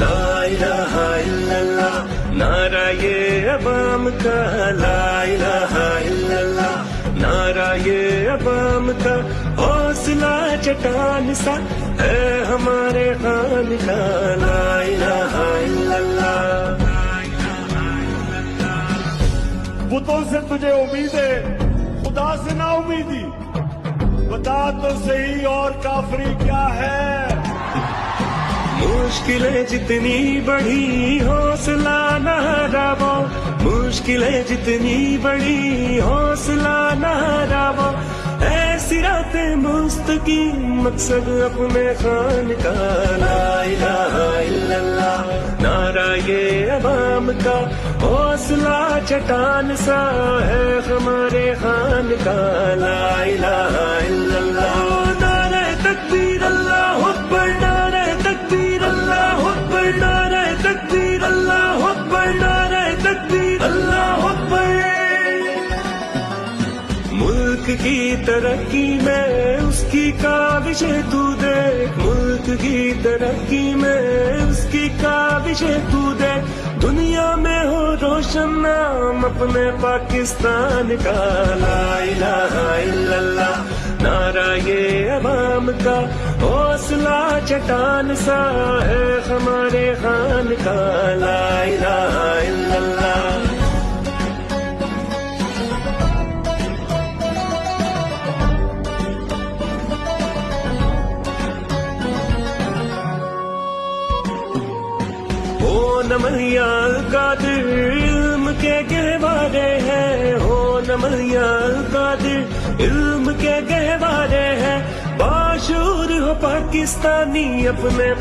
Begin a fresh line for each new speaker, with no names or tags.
لا الہ الا اللہ، نعرہ یہ عوام کا، لا الہ الا اللہ، نعرہ یہ عوام کا، حوصلہ چٹان سا ہے ہمارے خان کا، لا الہ الا اللہ۔
بتوں سے تجھے امید ہے، خدا سے نا امیدی، بتا تو صحیح اور کافری کیا ہے؟
مشکلیں جتنی بڑھی حوصلہ نہ ہراو، مشکلیں جتنی بڑھی حوصلہ نہ ہراو، اے صراط مستقیم مقصد اپنے خان کا، لا الہ الا اللہ، نعرہ یہ عوام کا، حوصلہ چٹان سا ہے ہمارے خان کا، لا الہ الا اللہ۔ نعرہ تکبیر اللہ اکبر، نعرہ تکبیر اللہ اکبر، نعرہ تکبیر اللہ اکبر، نعرہ تکبیر اللہ اکبر۔ ملک کی ترقی میں اس کی کاوشیں تو دیکھ، ملک کی ترقی میں اس کی کاوشیں تو دیکھ، دنیا میں ہو روشن نام اپنے پاکستان کا، لا الہ الا اللہ، نعرہ یہ عوام کا، حوصلہ چٹان سا ہے ہمارے خان کا، لا الہ الا اللہ۔ ہو نمیا القادر علم کے گہوارے ہیں، ہو نمیا القادر علم کے گہوارے ہیں، باشعور ہو پاکستانی اپنے